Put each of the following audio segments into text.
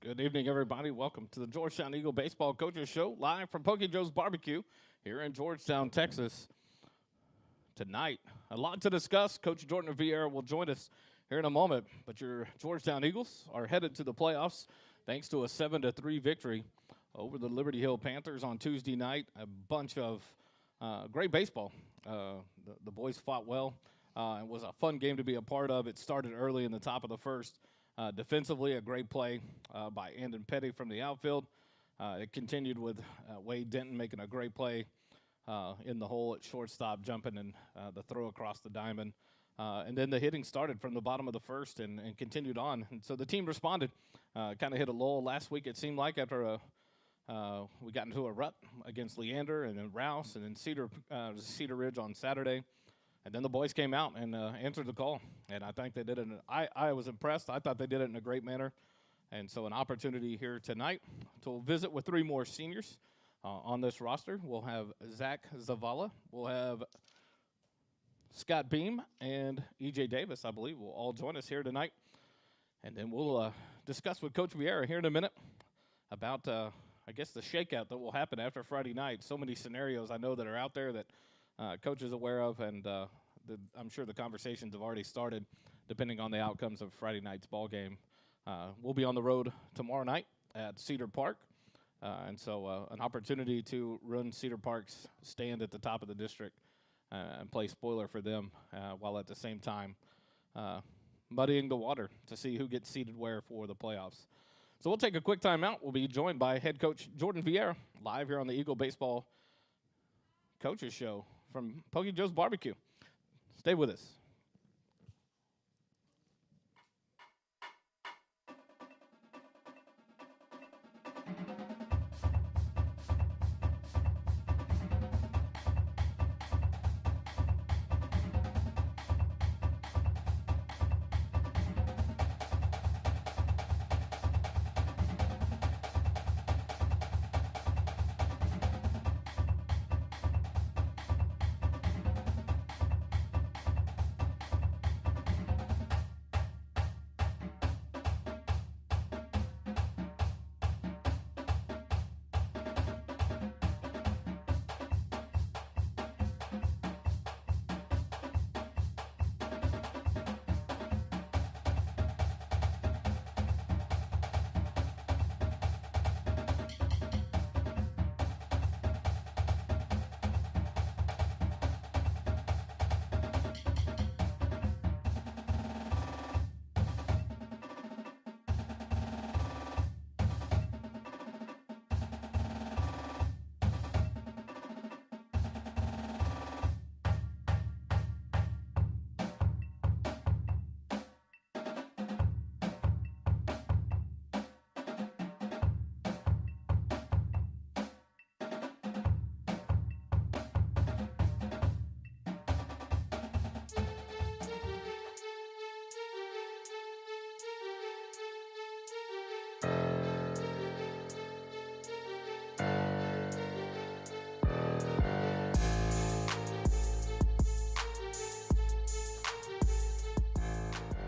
Good evening, everybody. Welcome to the Georgetown Eagle Baseball Coaches Show, live from Pok-e-Jo's Barbecue here in Georgetown, Texas. Tonight, a lot to discuss. Coach Jordan Vieira will join us here in a moment, but your Georgetown Eagles are headed to the playoffs thanks to a 7-3 victory over the Liberty Hill Panthers on Tuesday night. A bunch of great baseball. The boys fought well. It was a fun game to be a part of. It started early in the top of the first. Defensively, a great play by Andon Petty from the outfield. It continued with Wade Denton making a great play in the hole at shortstop, jumping and the throw across the diamond. And then the hitting started from the bottom of the first and continued on. And so the team responded, kind of hit a lull last week, it seemed like, after we got into a rut against Leander and then Rouse and then Cedar Ridge on Saturday. And then the boys came out and answered the call. And I think they did it. I was impressed. I thought they did it in a great manner. And so an opportunity here tonight to visit with three more seniors on this roster. We'll have Zach Zavala. We'll have Scott Beam and E.J. Davis, I believe, will all join us here tonight. And then we'll discuss with Coach Vieira here in a minute about, I guess, the shakeout that will happen after Friday night. So many scenarios I know that are out there that Coach is aware of, and I'm sure the conversations have already started depending on the outcomes of Friday night's ball game. We'll be on the road tomorrow night at Cedar Park, and so an opportunity to run Cedar Park's stand at the top of the district and play spoiler for them while at the same time muddying the water to see who gets seated where for the playoffs. So we'll take a quick timeout. We'll be joined by head coach Jordan Vieira live here on the Eagle Baseball Coaches Show from Pok-e-Jo's Barbecue. Stay with us.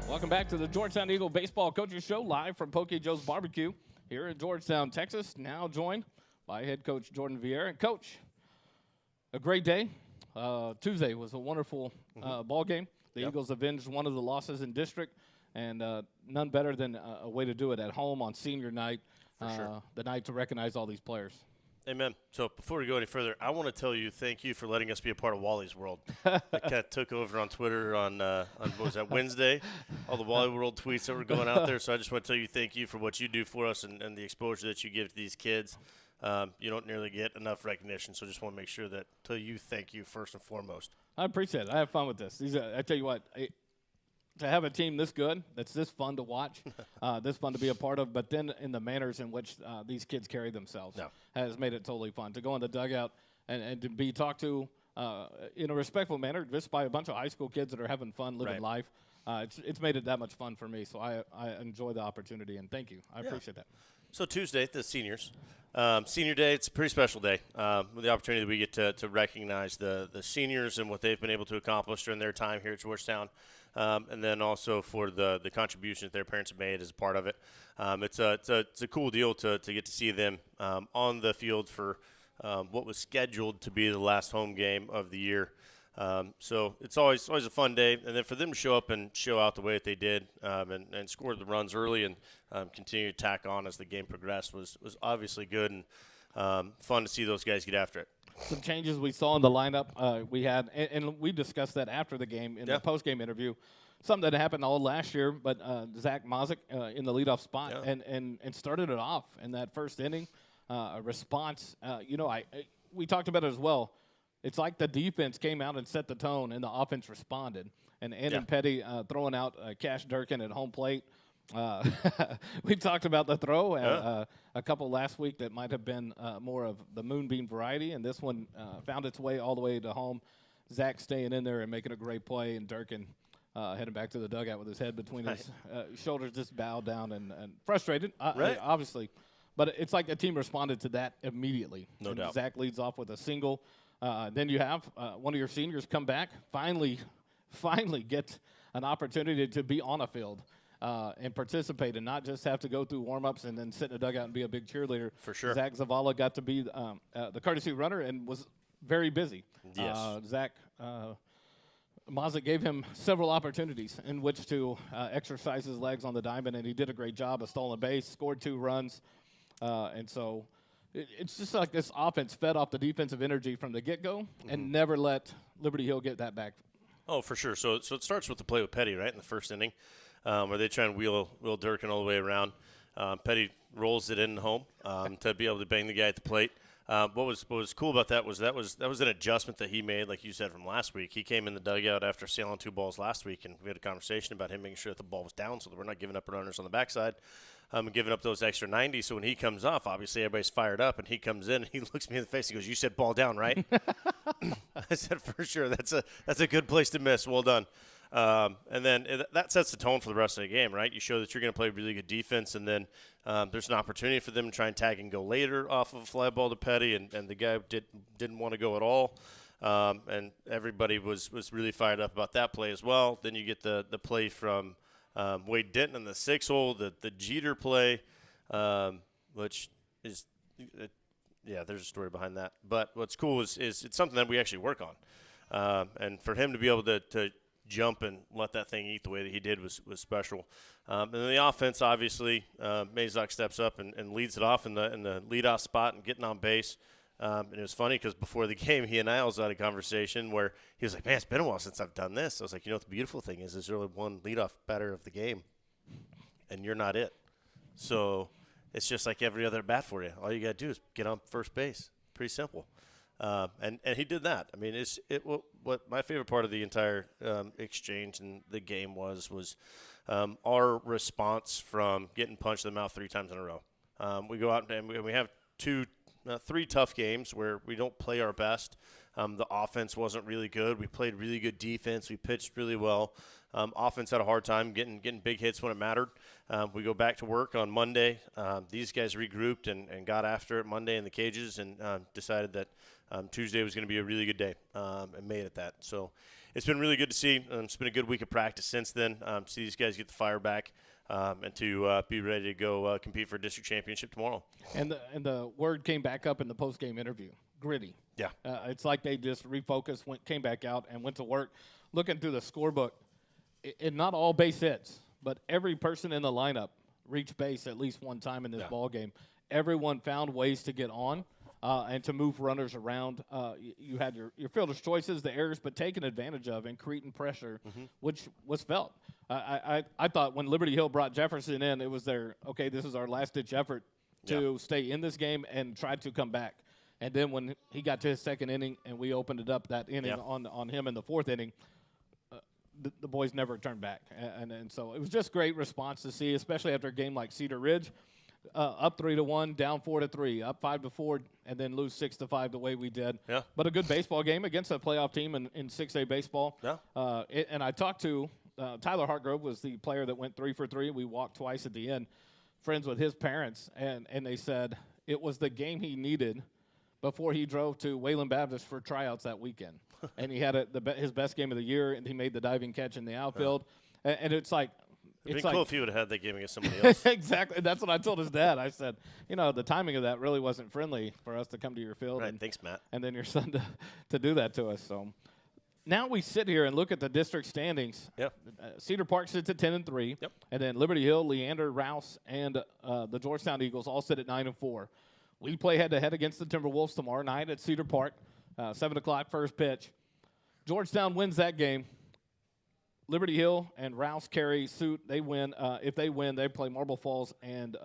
Welcome back to the Georgetown Eagle Baseball Coaches Show, live from Pok-e-Jo's Barbecue here in Georgetown, Texas. Now joined by head coach Jordan Vieira. And coach, a great day. Tuesday was a wonderful ball game. The Eagles avenged one of the losses in district, and none better than a way to do it at home on senior night, sure. The night to recognize all these players. Amen. So before we go any further, I want to tell you thank you for letting us be a part of Wally's World. The cat took over on Twitter on what was that, Wednesday, all the Wally World tweets that were going out there. So I just want to tell you thank you for what you do for us and the exposure that you give to these kids. You don't nearly get enough recognition, so just want to make sure that tell you thank you first and foremost. I appreciate it. I have fun with this. I tell you what, to have a team this good, that's this fun to watch, this fun to be a part of, but then in the manners in which these kids carry themselves has made it totally fun. To go in the dugout and to be talked to in a respectful manner just by a bunch of high school kids that are having fun, living life. It's made it that much fun for me, so I enjoy the opportunity, and thank you. I appreciate that. So Tuesday, the seniors. Senior Day, it's a pretty special day. With the opportunity that we get to recognize the seniors and what they've been able to accomplish during their time here at Georgetown. And then also for the contribution that their parents have made as a part of it. It's a cool deal to get to see them on the field for what was scheduled to be the last home game of the year. So it's always a fun day, and then for them to show up and show out the way that they did and score the runs early and continue to tack on as the game progressed was obviously good and fun to see those guys get after it. Some changes we saw in the lineup we had, and we discussed that after the game in the post-game interview. Something that happened all last year, but Zach Mazik in the leadoff spot and started it off in that first inning. A response, we talked about it as well. It's like the defense came out and set the tone, and the offense responded. And Andon Petty throwing out Cash Durkin at home plate. We talked about the throw a couple last week that might have been more of the moonbeam variety, and this one found its way all the way to home. Zach staying in there and making a great play, and Durkin heading back to the dugout with his head between his shoulders, just bowed down and frustrated, obviously. But it's like the team responded to that immediately. No doubt. Zach leads off with a single. Then you have one of your seniors come back, finally get an opportunity to be on a field and participate and not just have to go through warm-ups and then sit in a dugout and be a big cheerleader. For sure. Zach Zavala got to be the courtesy runner and was very busy. Yes. Zach Mazik gave him several opportunities in which to exercise his legs on the diamond, and he did a great job. A stolen base, scored 2 runs. And so it's just like this offense fed off the defensive energy from the get-go and never let Liberty Hill get that back. Oh, for sure. So it starts with the play with Petty, right, in the first inning, where they try and wheel Durkin all the way around. Petty rolls it in home to be able to bang the guy at the plate. What was cool about that was an adjustment that he made, like you said, from last week. He came in the dugout after sailing 2 balls last week, and we had a conversation about him making sure that the ball was down so that we're not giving up runners on the backside. And giving up those extra 90. So when he comes off, obviously everybody's fired up, and he comes in and he looks me in the face. He goes, "You said ball down, right?" I said, "For sure. That's a good place to miss. Well done." And then that sets the tone for the rest of the game, right? You show that you're going to play really good defense, and then there's an opportunity for them to try and tag and go later off of a fly ball to Petty, and the guy didn't want to go at all. And everybody was really fired up about that play as well. Then you get the play from Wade Denton in the 6-hole, the Jeter play, which is there's a story behind that. But what's cool is it's something that we actually work on. And for him to be able to jump and let that thing eat the way that he did was special. And then the offense, obviously, Mazak steps up and leads it off in the leadoff spot and getting on base. And it was funny because before the game, he and I also had a conversation where he was like, "Man, it's been a while since I've done this." I was like, "You know what the beautiful thing is? There's only one leadoff batter of the game, and you're not it. So it's just like every other bat for you. All you got to do is get on first base. Pretty simple." And he did that. I mean, what my favorite part of the entire exchange and the game was our response from getting punched in the mouth 3 times in a row. We go out and we have 3 tough games where we don't play our best. The offense wasn't really good. We played really good defense. We pitched really well. Offense had a hard time getting big hits when it mattered. We go back to work on Monday. These guys regrouped and got after it Monday in the cages and decided that Tuesday was going to be a really good day and made it that. So it's been really good to see. It's been a good week of practice since then. See these guys get the fire back. And to be ready to go compete for a district championship tomorrow. And the word came back up in the post-game interview, gritty. Yeah. It's like they just refocused, came back out, and went to work. Looking through the scorebook, and not all base hits, but every person in the lineup reached base at least one time in this ball game. Everyone found ways to get on and to move runners around. You had your fielder's choices, the errors, but taken advantage of and creating pressure, which was felt. I thought when Liberty Hill brought Jefferson in, it was this is our last-ditch effort to stay in this game and try to come back. And then when he got to his second inning and we opened it up that inning on him in the 4th inning, the boys never turned back. And so it was just great response to see, especially after a game like Cedar Ridge, up 3-1, down 4-3, up 5-4, and then lose 6-5 the way we did. Yeah. But a good baseball game against a playoff team in 6A baseball. Yeah. And I talked to Tyler Hartgrove was the player that went 3 for 3. We walked twice at the end. friends with his parents, and they said it was the game he needed before he drove to Wayland Baptist for tryouts that weekend. And he had his best game of the year, and he made the diving catch in the outfield. And it's like – It'd been cool if he would have had that game against somebody else. Exactly. That's what I told his dad. I said, the timing of that really wasn't friendly for us to come to your field. Right. Thanks, Matt. And then your son to do that to us. So now we sit here and look at the district standings. Yep. Cedar Park sits at 10-3. Yep. And then Liberty Hill, Leander, Rouse, and the Georgetown Eagles all sit at 9-4. We play head-to-head against the Timberwolves tomorrow night at Cedar Park, 7 o'clock first pitch. Georgetown wins that game. Liberty Hill and Rouse carry suit. They win. If they win, they play Marble Falls and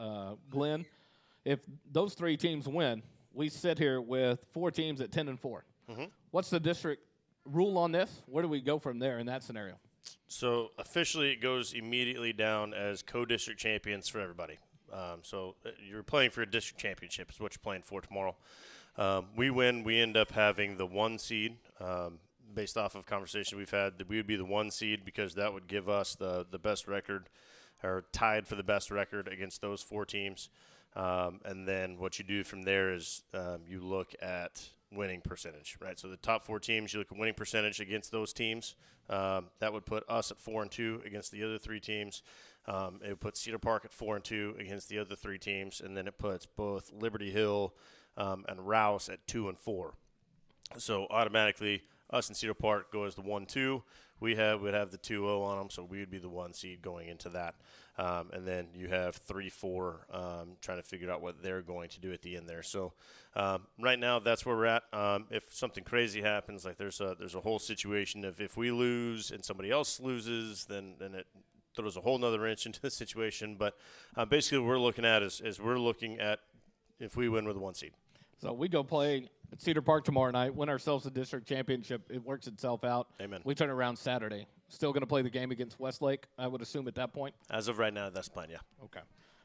Glen. If those three teams win, we sit here with 4 teams at 10-4. Mm-hmm. What's the district rule on this? Where do we go from there in that scenario? So officially it goes immediately down as co-district champions for everybody. So you're playing for a district championship is what you're playing for tomorrow. We win. We end up having the 1 seed. Based off of conversation we've had, that we would be the 1 seed because that would give us the best record, or tied for the best record against those 4 teams. And then what you do from there is you look at winning percentage, right? So the top 4 teams, you look at winning percentage against those teams. That would put us at 4-2 against the other 3 teams. It would put Cedar Park at 4-2 against the other 3 teams, and then it puts both Liberty Hill and Rouse at 2-4. So automatically, us and Cedar Park go as the 1-2. We'd have the 2-0 on them, so we would be the 1 seed going into that. And then you have 3-4 trying to figure out what they're going to do at the end there. So right now, that's where we're at. If something crazy happens, like there's a whole situation of if we lose and somebody else loses, then it throws a whole nother wrench into the situation. But basically, what we're looking at is we're looking at if we win with the 1 seed. So we go play at Cedar Park tomorrow night, win ourselves a district championship. It works itself out. Amen. We turn around Saturday. Still going to play the game against Westlake, I would assume, at that point. As of right now, that's the plan, yeah. Okay.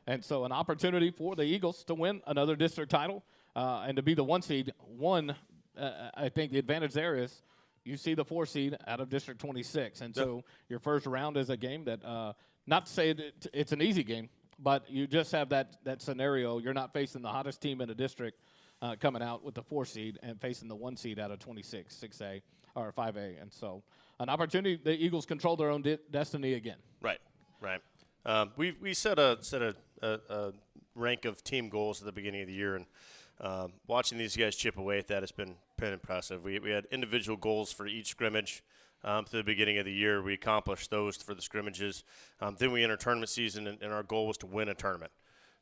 And so an opportunity for the Eagles to win another district title and to be the 1 seed. I think the advantage there is you see the 4 seed out of District 26. And so your first round is a game that, not to say it's an easy game, but you just have that scenario. You're not facing the hottest team in the district coming out with the 4 seed and facing the 1 seed out of 26, 6A or 5A. And so an opportunity, the Eagles control their own destiny again. Right. We set a rank of team goals at the beginning of the year, and watching these guys chip away at that has been pretty impressive. We had individual goals for each scrimmage to the beginning of the year. We accomplished those for the scrimmages. Then we entered tournament season, and our goal was to win a tournament.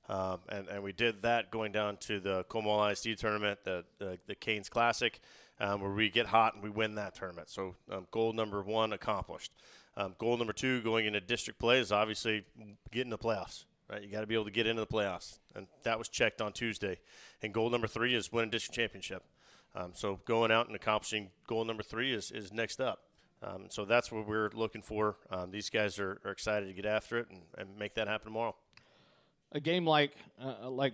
And we did that going down to the Como ISD tournament, the Canes Classic, where we get hot and we win that tournament. So goal number 1 accomplished. Goal number 2 going into district play is obviously getting the playoffs. Right, you got to be able to get into the playoffs, and that was checked on Tuesday. And goal number 3 is win a district championship. So going out and accomplishing goal number 3 is next up. So that's what we're looking for. These guys are excited to get after it and make that happen tomorrow. A game like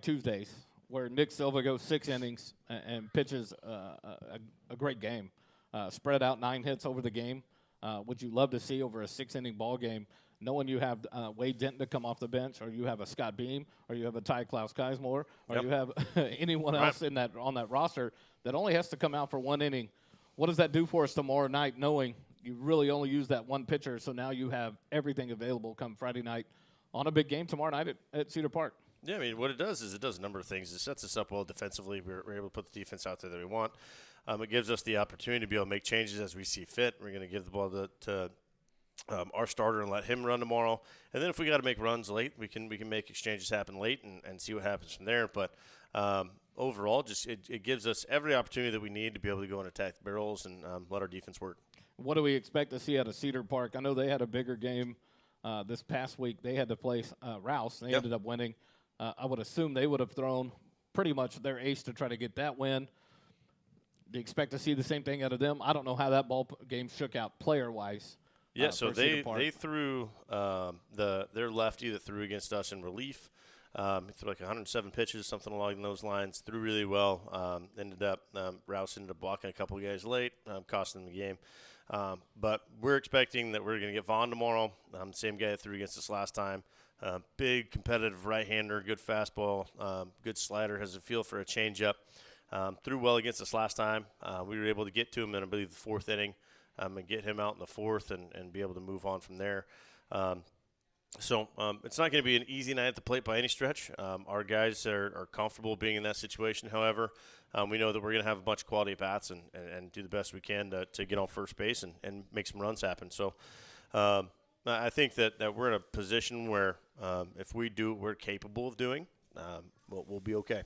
Tuesdays, where Nick Silva goes 6 innings and pitches a great game, spread out 9 hits over the game. Would you love to see over a 6-inning ball game, knowing you have Wade Denton to come off the bench, or you have a Scott Beam, or you have a Ty Klaus-Geismore, or you have anyone else on that roster that only has to come out for 1 inning? What does that do for us tomorrow night, knowing you really only use that 1 pitcher, so now you have everything available come Friday night on a big game tomorrow night at Cedar Park? Yeah, I mean, what it does is it does a number of things. It sets us up well defensively. We're able to put the defense out there that we want. It gives us the opportunity to be able to make changes as we see fit. We're going to give the ball to our starter and let him run tomorrow. And then if we got to make runs late, we can make exchanges happen late and see what happens from there. But overall, just it gives us every opportunity that we need to be able to go and attack the barrels and let our defense work. What do we expect to see out of Cedar Park? I know they had a bigger game this past week. They had to play Rouse. They ended up winning. I would assume they would have thrown pretty much their ace to try to get that win. Do you expect to see the same thing out of them? I don't know how that ball game shook out player-wise. Yeah, so they threw their lefty that threw against us in relief. He threw like 107 pitches, something along those lines. Threw really well. Rouse ended up blocking a couple of guys late, costing them the game. But we're expecting that we're going to get Vaughn tomorrow, same guy that threw against us last time. Big competitive right-hander, good fastball, good slider, has a feel for a changeup. Threw well against us last time. We were able to get to him in, I believe, the fourth inning and get him out in the fourth and be able to move on from there. So it's not going to be an easy night at the plate by any stretch. Our guys are comfortable being in that situation. However, we know that we're going to have a bunch of quality bats and do the best we can to get on first base and make some runs happen. So I think that we're in a position where if we do what we're capable of doing, we'll be okay.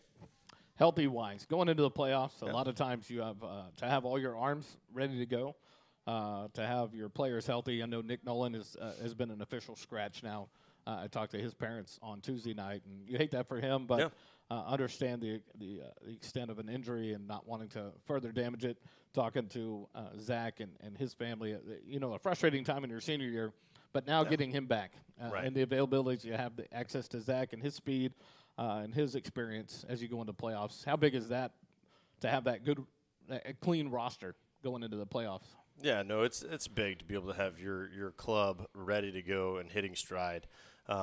Healthy-wise, going into the playoffs, a lot of times you have to have all your arms ready to go. To have your players healthy. I know Nick Nolan has been an official scratch now. I talked to his parents on Tuesday night, and you hate that for him, but understand the extent of an injury and not wanting to further damage it. Talking to Zach and his family, a frustrating time in your senior year, but now getting him back and the availabilities you have, the access to Zach and his speed and his experience as you go into playoffs. How big is that to have that good, clean roster going into the playoffs? Yeah, no, it's big to be able to have your club ready to go and hitting stride,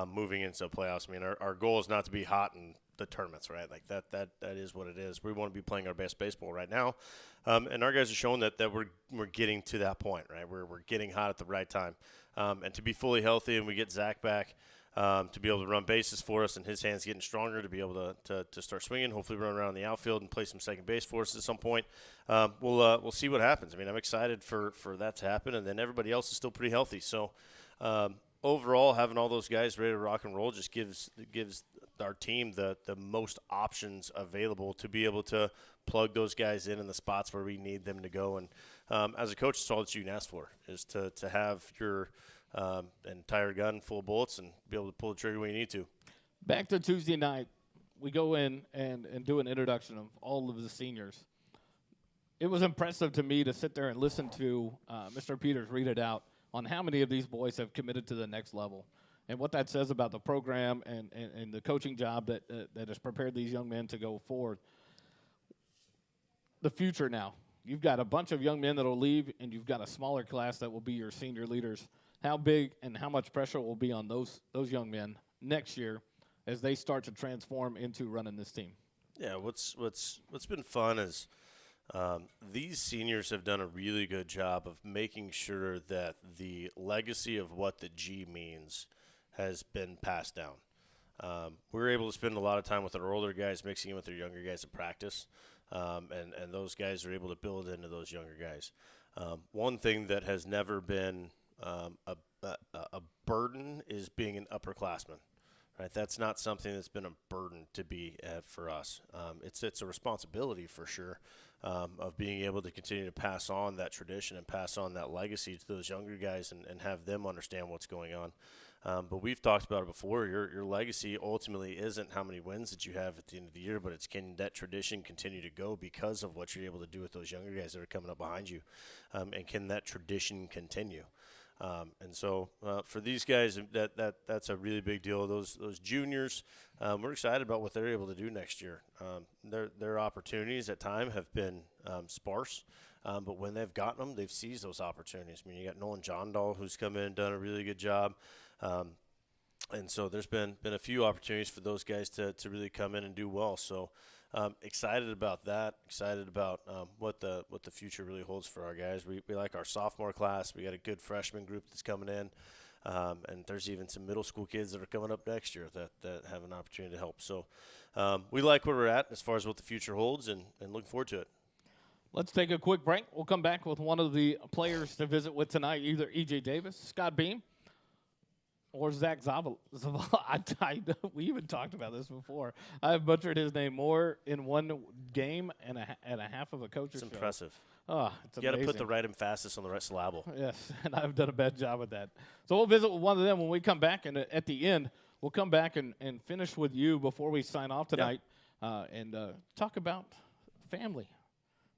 moving into playoffs. I mean, our goal is not to be hot in the tournaments, right? Like that is what it is. We want to be playing our best baseball right now, and our guys are showing that we're getting to that point, right? We're getting hot at the right time, and to be fully healthy and we get Zach back. To be able to run bases for us and his hands getting stronger to be able to start swinging, hopefully run around the outfield and play some second base for us at some point. We'll see what happens. I mean, I'm excited for that to happen, and then everybody else is still pretty healthy. So overall, having all those guys ready to rock and roll just gives our team the most options available to be able to plug those guys in the spots where we need them to go. And as a coach, it's all that you can ask for is to have your entire gun full of bullets and be able to pull the trigger when you need to. Back to Tuesday night, we go in and do an introduction of all of the seniors. It was impressive to me to sit there and listen to Mr. Peters read it out on how many of these boys have committed to the next level and what that says about the program and the coaching job that has prepared these young men to go forward. The future now. You've got a bunch of young men that will leave, and you've got a smaller class that will be your senior leaders. How big and how much pressure will be on those young men next year as they start to transform into running this team? Yeah, what's been fun is these seniors have done a really good job of making sure that the legacy of what the G means has been passed down. We're able to spend a lot of time with our older guys mixing in with their younger guys in practice, and those guys are able to build into those younger guys. One thing that has never been a burden is being an upperclassman, right? That's not something that's been a burden to be for us. It's a responsibility for sure of being able to continue to pass on that tradition and pass on that legacy to those younger guys and have them understand what's going on. But we've talked about it before. Your legacy ultimately isn't how many wins that you have at the end of the year, but it's can that tradition continue to go because of what you're able to do with those younger guys that are coming up behind you, and can that tradition continue? And so for these guys, that's a really big deal. Those juniors, we're excited about what they're able to do next year. Their opportunities at time have been sparse, but when they've gotten them, they've seized those opportunities. I mean, you got Nolan Johndal, who's come in and done a really good job. And so there's been a few opportunities for those guys to really come in and do well. So excited about that. Excited about what the future really holds for our guys. We like our sophomore class. We got a good freshman group that's coming in, and there's even some middle school kids that are coming up next year that have an opportunity to help. So we like where we're at as far as what the future holds, and looking forward to it. Let's take a quick break. We'll come back with one of the players to visit with tonight, either E.J. Davis, Scott Beam, or Zach Zavala. We even talked about this before. I've butchered his name more in one game and a half of a coach's show. It's impressive. Oh, it's you amazing. got to put the right emphasis on the right syllable. Yes, and I've done a bad job with that. So we'll visit with one of them when we come back, and at the end, we'll come back and finish with you before we sign off tonight, and talk about family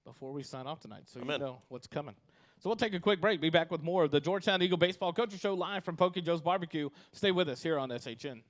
before we sign off tonight, so you know what's coming. So we'll take a quick break. Be back with more of the Georgetown Eagle Baseball Coaches Show live from Pok-e-Jo's Barbecue. Stay with us here on SHN.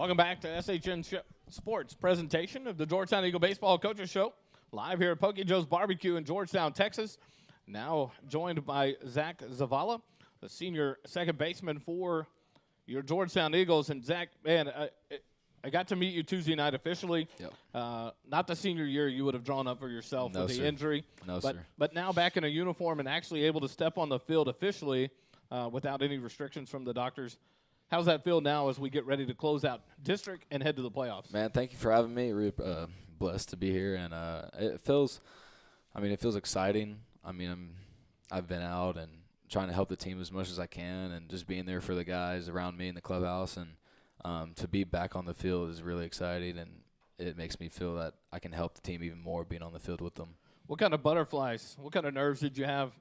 Welcome back to SHN Sports presentation of the Georgetown Eagle Baseball Coaches Show, live here at Pok-e-Jo's Barbecue in Georgetown, Texas. Now joined by Zach Zavala, the senior second baseman for your Georgetown Eagles. And Zach, man, I got to meet you Tuesday night officially. Yep. Not the senior year you would have drawn up for yourself with the injury. No, sir. But now back in a uniform and actually able to step on the field officially without any restrictions from the doctors. How's that feel now as we get ready to close out district and head to the playoffs? Man, thank you for having me. Really blessed to be here, and it feels exciting. I mean, I've been out and trying to help the team as much as I can, and just being there for the guys around me in the clubhouse, and to be back on the field is really exciting, and it makes me feel that I can help the team even more being on the field with them. What kind of butterflies? What kind of nerves did you have?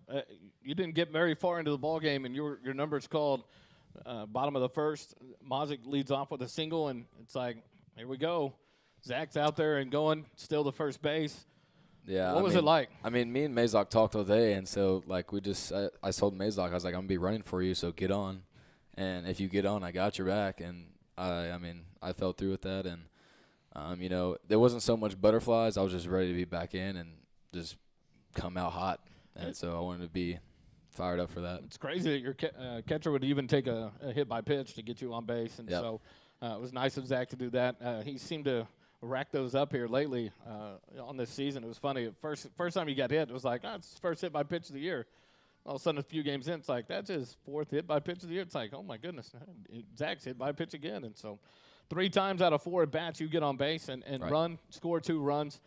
You didn't get very far into the ball game, and your number's called. Bottom of the first, Mazik leads off with a single, and it's like, here we go. Zach's out there and going, still to first base. Yeah. What was it like? I mean, me and Mazok talked all day, and so, like, I told Mazok, I was like, I'm going to be running for you, so get on. And if you get on, I got your back. And, I fell through with that. And, there wasn't so much butterflies. I was just ready to be back in and just come out hot. And so I wanted to be fired up for that. It's crazy that your catcher would even take a hit by pitch to get you on base, and so it was nice of Zach to do that. He seemed to rack those up here lately on this season. It was funny. First time he got hit, it was like, it's his first hit by pitch of the year. All of a sudden, a few games in, it's like, that's his fourth hit by pitch of the year. It's like, oh, my goodness, Zach's hit by pitch again. And so 3 times out of 4 at-bats, you get on base and run, score 2 runs.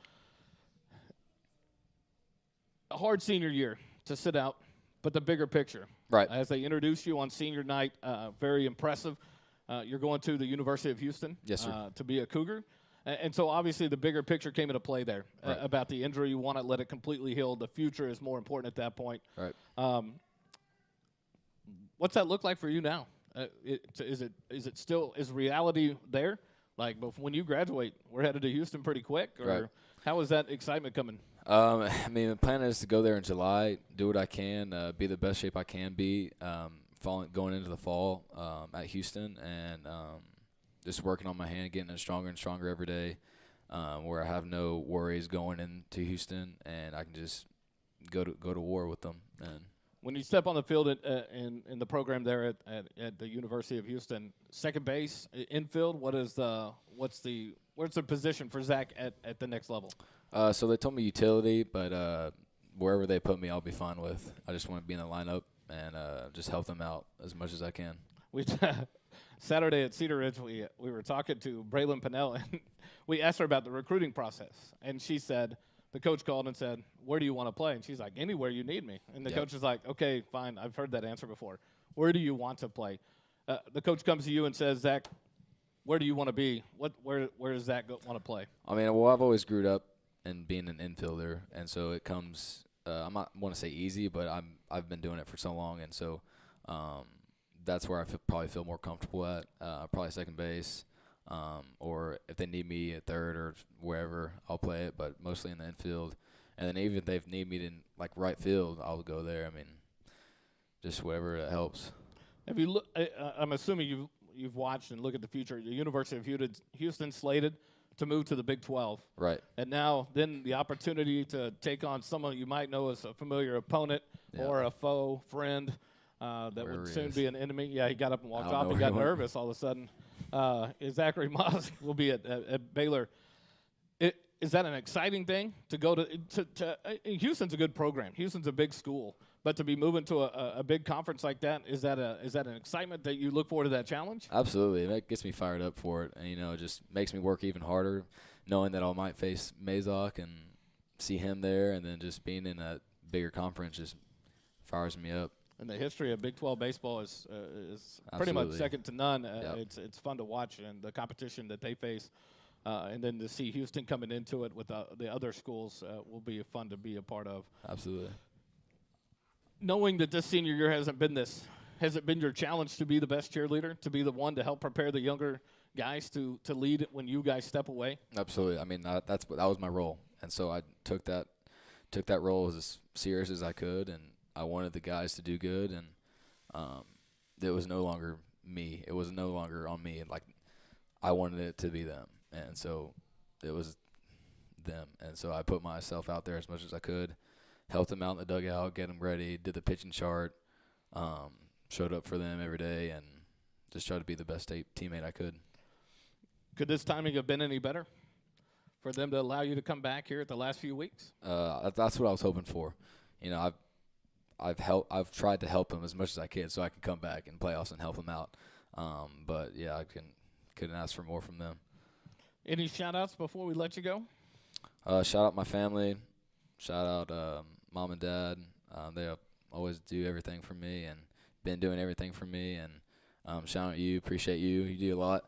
A hard senior year to sit out. But the bigger picture, right? As they introduced you on senior night, very impressive. You're going to the University of Houston, yes, sir, to be a Cougar, and so obviously the bigger picture came into play there about the injury. You want to let it completely heal. The future is more important at that point. Right. What's that look like for you now? Is it still reality there? Like, but when you graduate, we're headed to Houston pretty quick, or how is that excitement coming? The plan is to go there in July, do what I can, be the best shape I can be, going into the fall at Houston, and just working on my hand, getting it stronger and stronger every day, where I have no worries going into Houston, and I can just go to war with them. And when you step on the field in the program there at the University of Houston, second base, infield, what's the position for Zach at the next level? So they told me utility, but wherever they put me, I'll be fine with. I just want to be in the lineup and just help them out as much as I can. Saturday at Cedar Ridge, we were talking to Braylon Pinnell, and we asked her about the recruiting process. And she said, the coach called and said, where do you want to play? And she's like, anywhere you need me. And the coach is like, okay, fine, I've heard that answer before. Where do you want to play? The coach comes to you and says, Zach, where do you want to be? Where does Zach want to play? I've always grew up and being an infielder, and so it comes. I'm not want to say easy, but I've been doing it for so long, and so that's where I probably feel more comfortable at. Probably second base, or if they need me at third or wherever, I'll play it. But mostly in the infield, and then even if they need me in like right field, I'll go there. Just whatever that helps. Have you I'm assuming you've watched and look at the future. The University of Houston slated to move to the Big 12. Right. And now then the opportunity to take on someone you might know as a familiar opponent or a foe, friend that would soon be an enemy. Yeah, he got up and walked off. He got nervous all of a sudden. Zachary Mazik will be at Baylor. Is that an exciting thing to go to Houston's a good program. Houston's a big school. But to be moving to a big conference like that, is that an excitement that you look forward to that challenge? Absolutely. That gets me fired up for it. And, it just makes me work even harder, knowing that I might face Mazok and see him there, and then just being in a bigger conference just fires me up. And the history of Big 12 baseball is pretty much second to none. It's fun to watch, and the competition that they face. And then to see Houston coming into it with the other schools will be fun to be a part of. Absolutely. Knowing that this senior year has it been your challenge to be the best cheerleader, to be the one to help prepare the younger guys to lead when you guys step away? Absolutely. That was my role, and so I took that role as serious as I could, and I wanted the guys to do good, and it was no longer me. It was no longer on me. Like I wanted it to be them, and so it was them. And so I put myself out there as much as I could, helped them out in the dugout, get them ready, did the pitching chart, showed up for them every day, and just tried to be the best teammate I could. Could this timing have been any better for them to allow you to come back here at the last few weeks? That's what I was hoping for. You know, I've tried to help them as much as I can so I can come back in playoffs and help them out. But yeah, I couldn't ask for more from them. Any shout-outs before we let you go? Shout out my family. Shout out mom and dad. They always do everything for me and been doing everything for me. And shout out you. Appreciate you. You do a lot.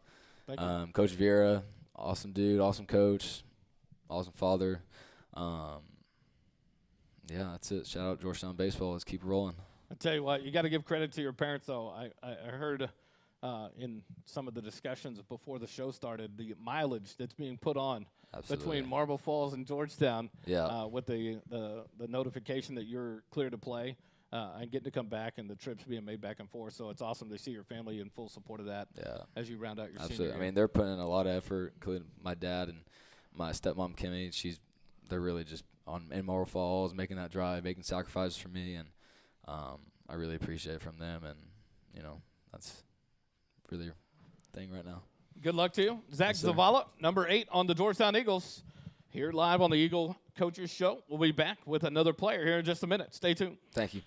Thank you. Coach Vieira, awesome dude, awesome coach, awesome father. Yeah, that's it. Shout out Georgetown baseball. Let's keep rolling. I tell you what, you got to give credit to your parents, though. I heard in some of the discussions before the show started the mileage that's being put on between Marble Falls and Georgetown. Yeah. With the notification that you're clear to play and getting to come back and the trips being made back and forth. So it's awesome to see your family in full support of that. Yeah. As you round out your Absolutely. senior year. I mean, they're putting in a lot of effort, including my dad and my stepmom Kimmy. They're really just in Marble Falls, making that drive, making sacrifices for me, and I really appreciate it from them. And you know, that's really the thing right now. Good luck to you. Zach Yes, sir. Zavala, number 8 on the Georgetown Eagles, here live on the Eagle Coaches Show. We'll be back with another player here in just a minute. Stay tuned. Thank you.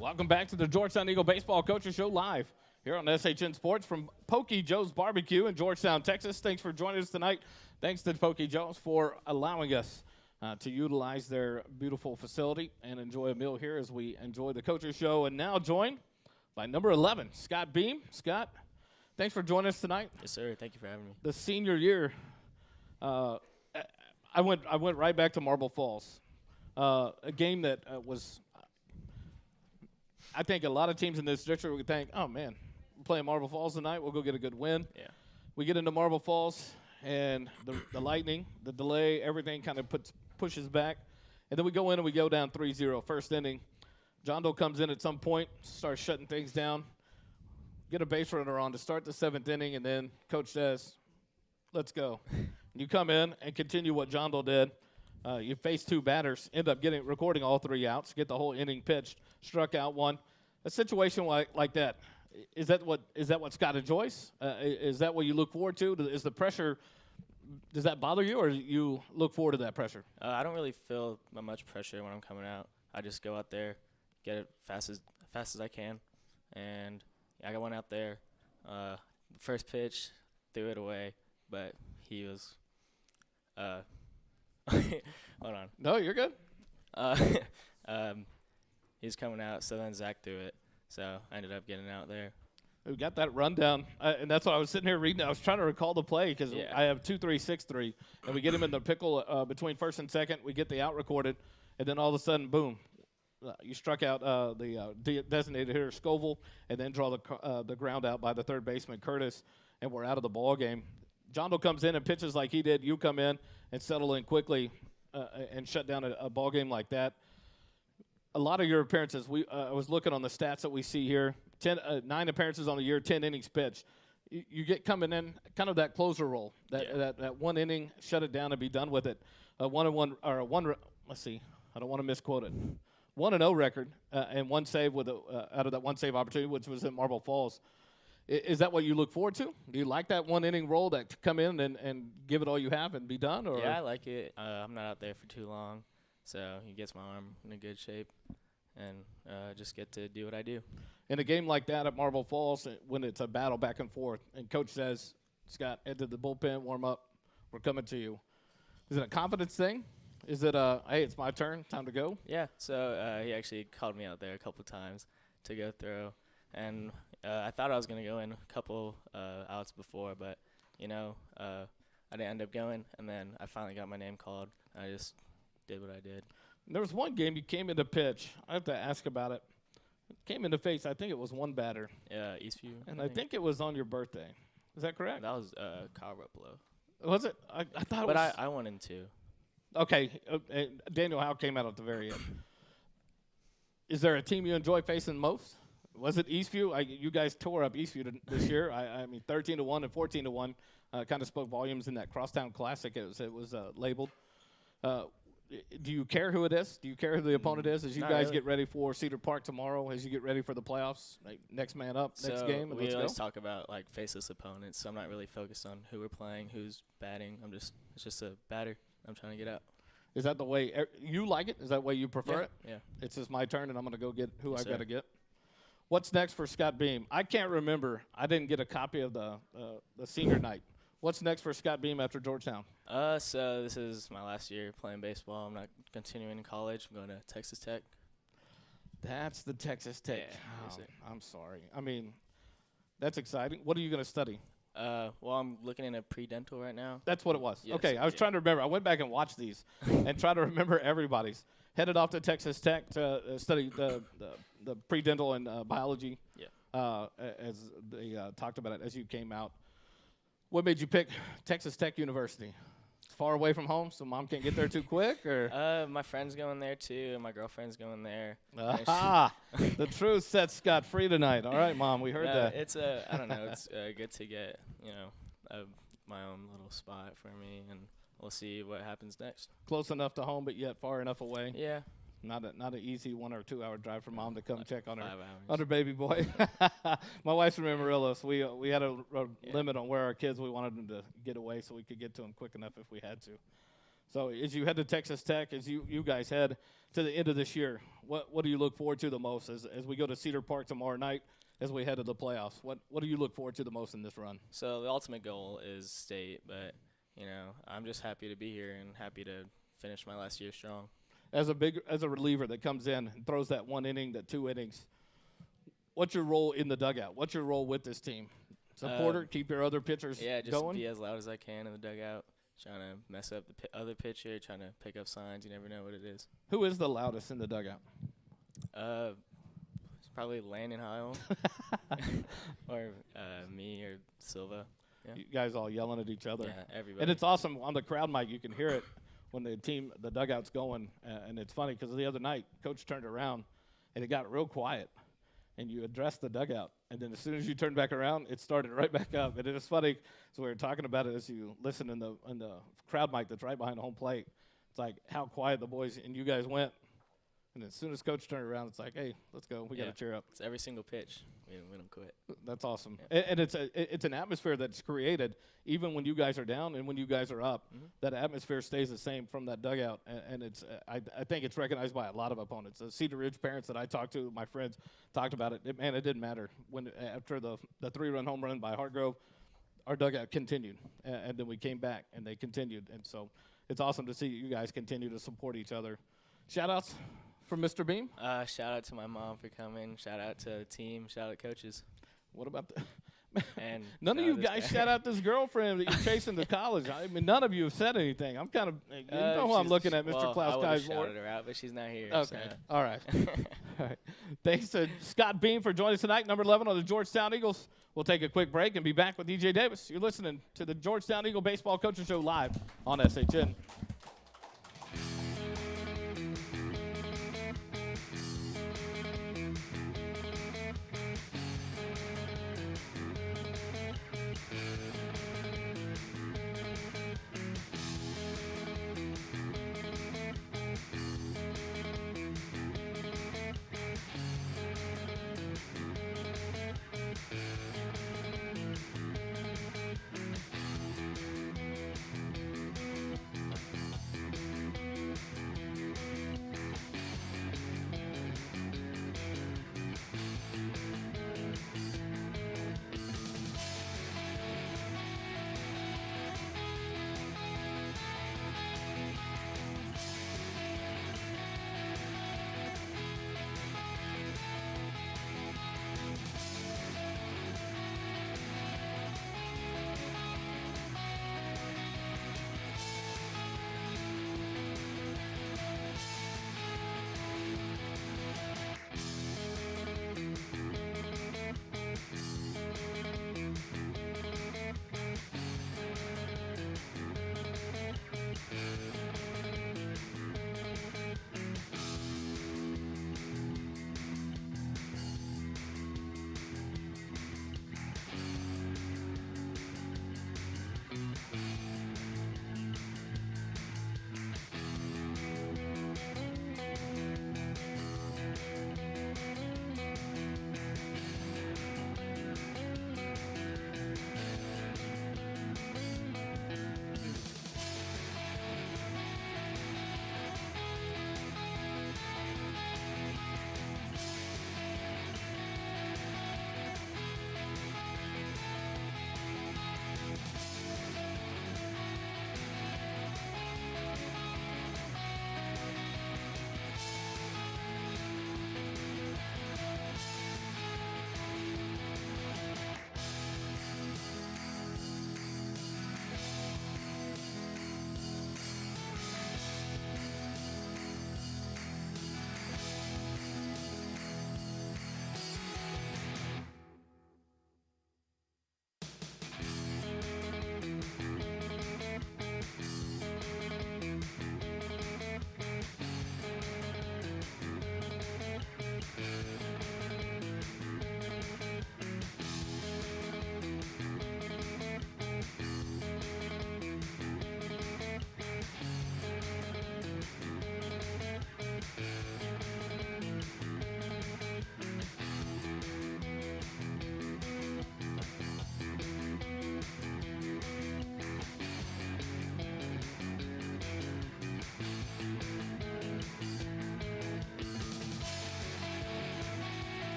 Welcome back to the Georgetown Eagle Baseball Coaches Show live here on SHN Sports from Pok-e-Jo's Barbecue in Georgetown, Texas. Thanks for joining us tonight. Thanks to Pok-e-Jo's for allowing us to utilize their beautiful facility and enjoy a meal here as we enjoy the Coaches Show. And now joined by number 11, Scott Beam. Scott, thanks for joining us tonight. Yes, sir. Thank you for having me. The senior year, I went right back to Marble Falls, a game that was. I think a lot of teams in this district would think, oh, man, we're playing Marble Falls tonight. We'll go get a good win. Yeah. We get into Marble Falls, and the lightning, the delay, everything kind of pushes back. And then we go in and we go down 3-0. First inning, John Doe comes in at some point, starts shutting things down, get a base runner on to start the 7th inning, and then coach says, let's go. You come in and continue what John Doe did. You face 2 batters, end up recording all 3 outs, get the whole inning pitched, struck out 1. A situation like that, is that what Scott enjoys? Is that what you look forward to? Is the pressure, does that bother you, or you look forward to that pressure? I don't really feel much pressure when I'm coming out. I just go out there, get it fast as I can, and I got one out there. First pitch, threw it away, but he was. Hold on. No, you're good. He's coming out, so then Zach threw it. So I ended up getting out there. We got that rundown, and that's what I was sitting here reading. I was trying to recall the play because Yeah. I have 2-3-6-3, and we get him in the pickle between first and second. We get the out recorded, and then all of a sudden, boom, you struck out the designated hitter Scoville, and then draw the ground out by the third baseman Curtis, and we're out of the ball game. John Doe comes in and pitches like he did. You come in and settle in quickly and shut down a ball game like that. A lot of your appearances, I was looking on the stats that we see here, 9 appearances on the year, 10 innings pitched. You get coming in kind of that closer role, that 1 inning, shut it down and be done with it. Let's see, I don't want to misquote it. 1-0 record and 1 save out of that 1 save opportunity, which was at Marble Falls. Is that what you look forward to? Do you like that 1 inning role, that come in and give it all you have and be done? Or? Yeah, I like it. I'm not out there for too long, so he gets my arm in a good shape, and just get to do what I do. In a game like that at Marble Falls, when it's a battle back and forth, and coach says, Scott, head to the bullpen, warm up, we're coming to you. Is it a confidence thing? Is it hey, it's my turn, time to go? Yeah, so he actually called me out there a couple times to go throw, and I thought I was going to go in a couple outs before, but, I didn't end up going, and then I finally got my name called, and I just did what I did. There was one game you came in to pitch. I have to ask about it. Came in to face, I think it was 1 batter. Eastview. And I think it was on your birthday. Is that correct? That was Kyle Ruppolo. Was it? I thought But it was. I went in 2. Okay. Daniel Howe came out at the very end. Is there a team you enjoy facing most? Was it Eastview? You guys tore up Eastview this year. I mean, 13-1 and 14-1 kind of spoke volumes in that Crosstown Classic. It was labeled. Do you care who it is? Do you care who the opponent is? As you Not guys really. get ready for Cedar Park tomorrow, as you get ready for the playoffs, next man up, next game, and we let's always go? talk about faceless opponents, so I'm not really focused on who we're playing, who's batting. It's just a batter I'm trying to get out. Is that the way you like it? Is that the way you prefer it? Yeah. It's just my turn, and I'm going to go get who Yes, I've got sir. to get. What's next for Scott Beam? I can't remember. I didn't get a copy of the senior night. What's next for Scott Beam after Georgetown? So this is my last year playing baseball. I'm not continuing in college. I'm going to Texas Tech. That's the Texas Tech. Yeah, Oh, yes, sir. I'm sorry. I mean, that's exciting. What are you going to study? Well, I'm looking in a pre-dental right now. That's what it was. Yes, Okay, I was yeah. trying to remember. I went back and watched these and try to remember everybody's. Headed off to Texas Tech to study the pre-dental and biology. Yeah. As they talked about it as you came out. What made you pick Texas Tech University? It's far away from home, so mom can't get there too quick, or My friend's going there too, and my girlfriend's going there. the truth sets Scott free tonight. All right, mom, we heard that. It's I don't know. It's good to get my own little spot for me, and we'll see what happens next. Close enough to home, but yet far enough away. Yeah. Not an easy 1 or 2 hour drive for mom to come check on her 5 on hours. her baby boy. My wife's from Amarillo, so we had a limit on where our kids, we wanted them to get away so we could get to them quick enough if we had to. So as you head to Texas Tech, as you guys head to the end of this year, what do you look forward to the most as we go to Cedar Park tomorrow night, as we head to the playoffs? What do you look forward to the most in this run? So the ultimate goal is state, but I'm just happy to be here and happy to finish my last year strong. As a reliever that comes in and throws that 1 inning, that 2 innings, what's your role in the dugout? What's your role with this team? Supporter, keep your other pitchers Yeah, just going? be as loud as I can in the dugout, trying to mess up the other pitcher, trying to pick up signs. You never know what it is. Who is the loudest in the dugout? It's probably Landon Heil or me or Silva. Yeah. You guys all yelling at each other. Yeah, everybody. And it's awesome on the crowd mic. You can hear it when the dugout's going, and it's funny because the other night, Coach turned around, and it got real quiet, and you addressed the dugout, and then as soon as you turned back around, it started right back up, and it was funny. So we were talking about it as you listen in the crowd mic that's right behind the home plate. It's like how quiet the boys and you guys went, and as soon as Coach turned around, it's like, hey, let's go. We got to cheer up. It's every single pitch. We don't quit. That's awesome. Yeah. And it's an atmosphere that's created even when you guys are down and when you guys are up. Mm-hmm. That atmosphere stays the same from that dugout, and it's I think it's recognized by a lot of opponents. The Cedar Ridge parents that I talked to, my friends talked about it. It didn't matter when after the 3-run home run by Hartgrove, our dugout continued, and then we came back and they continued, and so it's awesome to see you guys continue to support each other. Shout outs from Mr. Beam. Shout out to my mom for coming. Shout out to the team. Shout out coaches. What about the And none of shout you out this guys guy. shout out this girlfriend that you're chasing to college. I mean, none of you have said anything. I'm kind of, you know who I'm She's- looking at, Mr. well, Klaus I would've Kaiser. shouted her out, but she's not here. Okay, all right. All right. Thanks to Scott Beam for joining us tonight, number 11 on the Georgetown Eagles. We'll take a quick break and be back with DJ Davis. You're listening to the Georgetown Eagle Baseball Coaching Show live on SHN.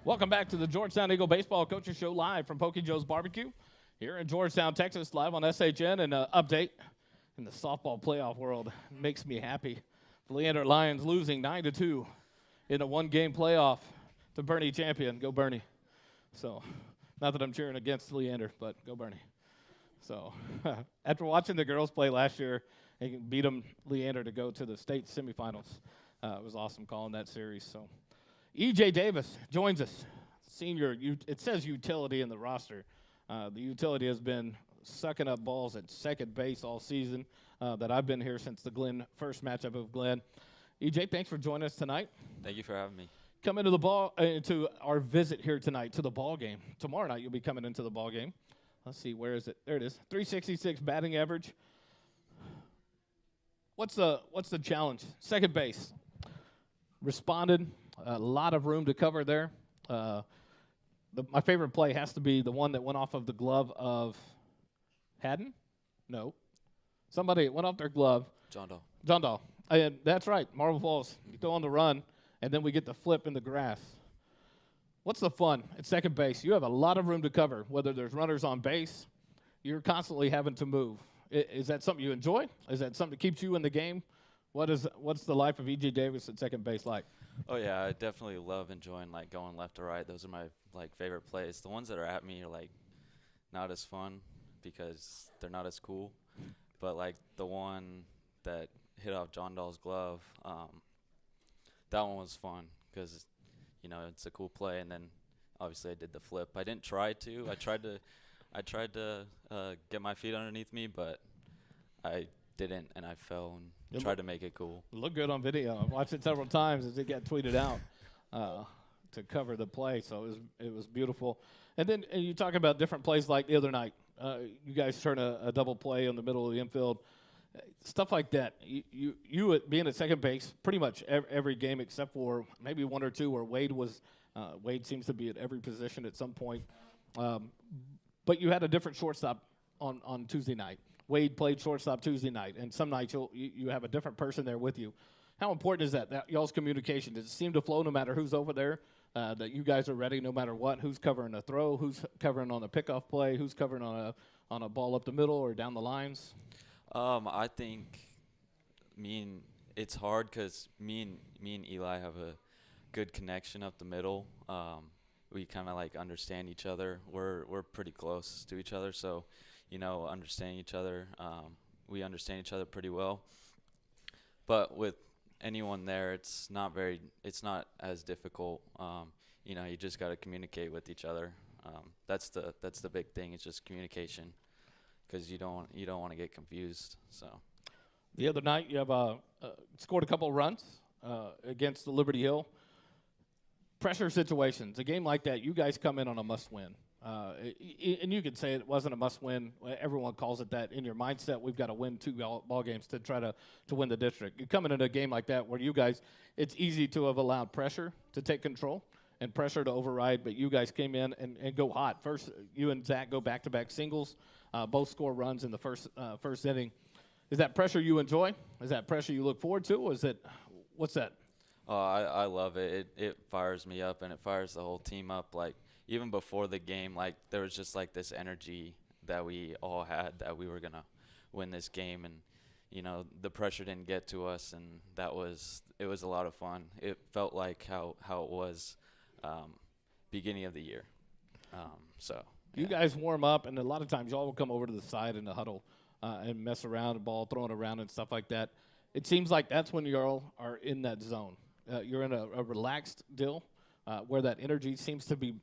Welcome back to the Georgetown Eagle Baseball Coaches Show live from Pok-e-Jo's Barbecue here in Georgetown, Texas, live on SHN, and an update in the softball playoff world makes me happy. The Leander Lions losing 9-2 in a one-game playoff to Bernie Champion. Go Bernie. So, not that I'm cheering against Leander, but go Bernie. So, after watching the girls play last year and beat them, Leander, to go to the state semifinals, it was awesome calling that series. So, E.J. Davis joins us, senior. It says utility in the roster. The utility has been sucking up balls at second base all season that I've been here since the Glenn first matchup of Glenn. EJ, thanks for joining us tonight. Thank you for having me. Come into into our visit here tonight to the ball game. Tomorrow night you'll be coming into the ball game. Let's see, where is it? There it is. 366 batting average. What's the challenge? Second base. Responded. A lot of room to cover there. My favorite play has to be the one that went off of the glove of Haddon? No. Somebody went off their glove. John Dahl. John Dahl. And that's right. Marble Falls. You throw on the run, and then we get the flip in the grass. What's the fun at second base? You have a lot of room to cover. Whether there's runners on base, you're constantly having to move. Is that something you enjoy? Is that something that keeps you in the game? What's the life of E.J. Davis at second base like? Oh yeah, I definitely love enjoying going left to right. Those are my favorite plays. The ones that are at me are not as fun because they're not as cool. But the one that hit off John Dahl's glove, that one was fun because it's a cool play. And then obviously I did the flip. I didn't try to. I tried to get my feet underneath me, but I didn't, and I fell and tried to make it cool. It looked good on video. I've watched it several times as it got tweeted out to cover the play, so it was beautiful. And then you talk about different plays like the other night. You guys turn a double play in the middle of the infield. Stuff like that. You being at second base pretty much every game except for maybe one or two where Wade seems to be at every position at some point. But you had a different shortstop on Tuesday night. Wade played shortstop Tuesday night, and some nights you have a different person there with you. How important is that y'all's communication? Does it seem to flow no matter who's over there, that you guys are ready no matter what? Who's covering a throw? Who's covering on a pickoff play? Who's covering on a ball up the middle or down the lines? I think it's hard because me and Eli have a good connection up the middle. We kind of understand each other. We're pretty close to each other, so understanding each other, we understand each other pretty well. But with anyone there, it's not as difficult. You just got to communicate with each other. That's the big thing. It's just communication, because you don't want to get confused. So the other night you have scored a couple of runs against the Liberty Hill. Pressure situations, a game like that, you guys come in on a must-win. And you could say it wasn't a must-win. Everyone calls it that. In your mindset, we've got to win two ball games to try to win the district. You come in a game like that where you guys, it's easy to have allowed pressure to take control and pressure to override, but you guys came in and go hot. First, you and Zach go back-to-back singles, both score runs in the first inning. Is that pressure you enjoy? Is that pressure you look forward to? Or what's that? Oh, I love it. It fires me up, and it fires the whole team up. Even before the game, there was just this energy that we all had that we were going to win this game. And, the pressure didn't get to us, and it was a lot of fun. It felt like how it was beginning of the year. You guys warm up, and a lot of times y'all will come over to the side in the huddle and mess around, the ball throwing around and stuff like that. It seems like that's when y'all are in that zone. You're in a relaxed deal where that energy seems to be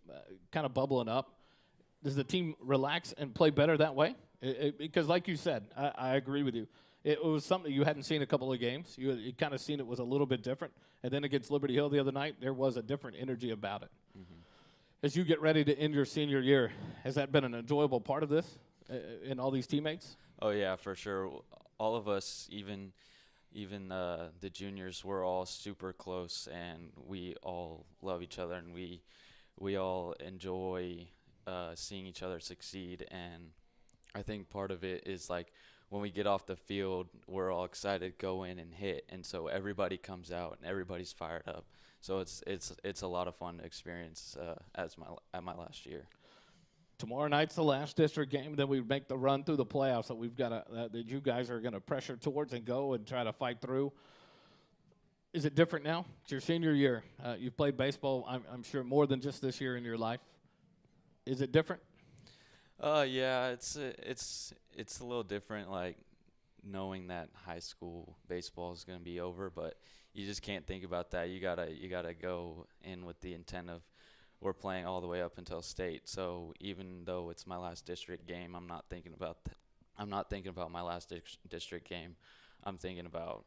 kind of bubbling up. Does the team relax and play better that way? Because like you said, I agree with you. It was something you hadn't seen a couple of games. You kind of seen it was a little bit different. And then against Liberty Hill the other night, there was a different energy about it. Mm-hmm. As you get ready to end your senior year, has that been an enjoyable part of this and all these teammates? Oh, yeah, for sure. All of us, even the juniors, we're all super close, and we all love each other, and we all enjoy seeing each other succeed. And I think part of it is when we get off the field, we're all excited to go in and hit, and so everybody comes out and everybody's fired up. So it's a lot of fun to experience at my last year. tomorrow night's the last district game. Then we make the run through the playoffs that we've got that you guys are going to pressure towards and go and try to fight through. Is it different now? It's your senior year. You've played baseball, I'm sure, more than just this year in your life. Is it different? Yeah, it's a little different, like knowing that high school baseball is going to be over, but you just can't think about that. You gotta go in with the intent of we're playing all the way up until state. So even though it's my last district game, I'm not thinking about I'm not thinking about my last district game. I'm thinking about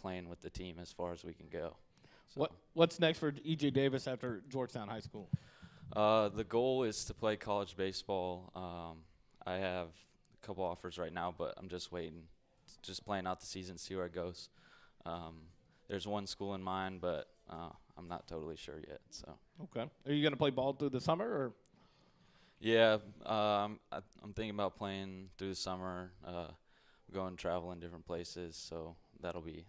playing with the team as far as we can go. So What's next for E.J. Davis after Georgetown High School? the goal is to play college baseball. I have a couple offers right now, but I'm just waiting, just playing out the season, see where it goes. There's one school in mind, but I'm not totally sure yet. So. Okay. Are you going to play ball through the summer, or? Yeah, I'm thinking about playing through the summer, going traveling different places. So that'll be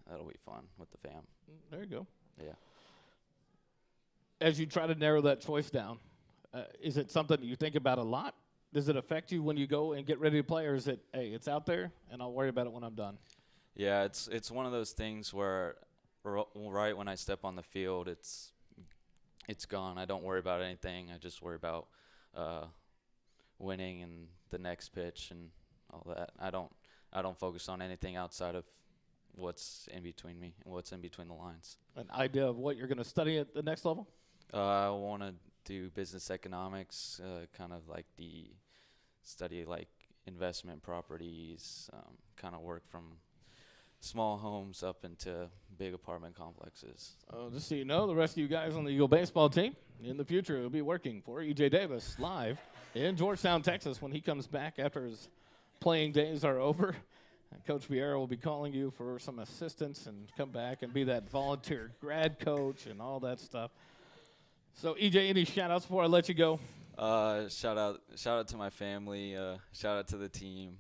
fun with the fam. There you go. Yeah. As you try to narrow that choice down, is it something that you think about a lot? Does it affect you when you go and get ready to play, or is it, hey, it's out there and I'll worry about it when I'm done? Yeah, it's one of those things where right when I step on the field, it's gone. I don't worry about anything. I just worry about winning and the next pitch and all that. I don't focus on anything outside of what's in between me and what's in between the lines. An idea of what you're going to study at the next level? I want to do business economics, kind of like study like investment properties, kind of work from small homes up into big apartment complexes. Just so you know, the rest of you guys on the Eagle baseball team, in the future, will be working for E.J. Davis live in Georgetown, Texas, when he comes back after his playing days are over. And Coach Vieira will be calling you for some assistance and come back and be that volunteer grad coach and all that stuff. So, E.J., any shout-outs before I let you go? Shout out to my family. Shout out to the team.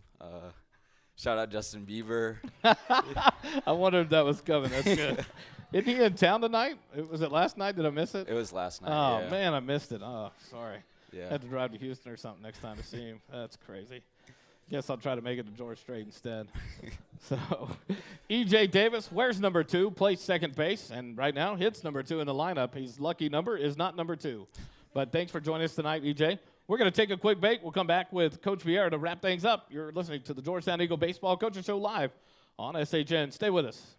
Shout out Justin Bieber. I wondered if that was coming. That's good. Isn't he in town tonight? Was it last night? Did I miss it? It was last night. Oh, yeah. man, I missed it. Oh, sorry. Yeah. Had to drive to Houston or something next time to see him. That's crazy. Guess I'll try to make it to George Strait instead. So, E.J. Davis, where's number 2? Plays second base, and right now hits number 2 in the lineup. His lucky number is not number 2. But thanks for joining us tonight, E.J. We're going to take a quick break. We'll come back with Coach Vieira to wrap things up. You're listening to the Georgetown Eagle Baseball Coaches Show live on SHN. Stay with us.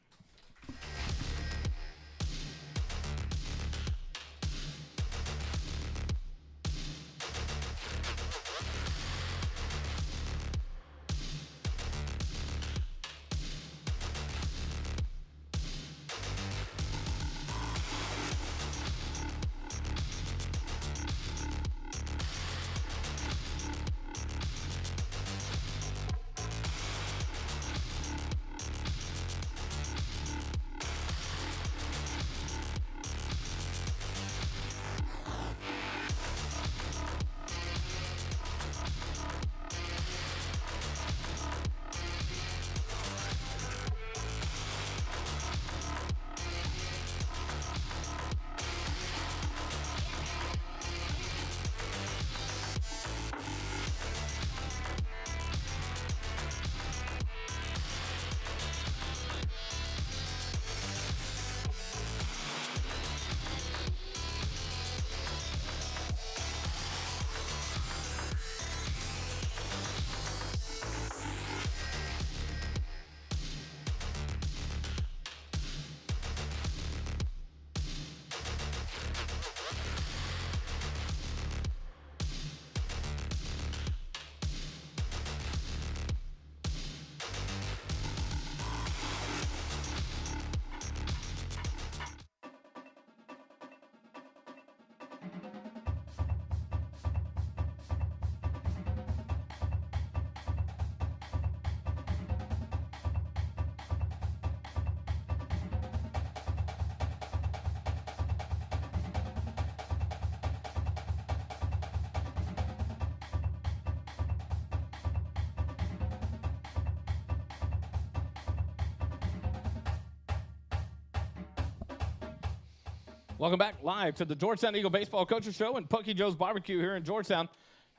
Welcome back live to the Georgetown Eagle Baseball Coaches Show and Pok-e-Jo's Barbecue here in Georgetown.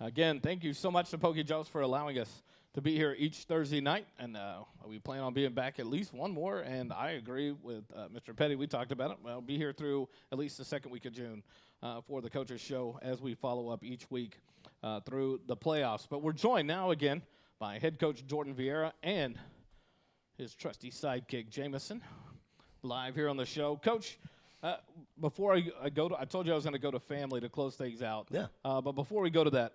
Again, thank you so much to Pok-e-Jo's for allowing us to be here each Thursday night, and we plan on being back at least one more, and I agree with Mr. Petty. We talked about it. We'll be here through at least the second week of June for the Coaches Show as we follow up each week through the playoffs. But we're joined now again by head coach Jordan Vieira and his trusty sidekick, Jameson, live here on the show. Coach, before I go to, I told you I was going to go to family to close things out. Yeah. But before we go to that,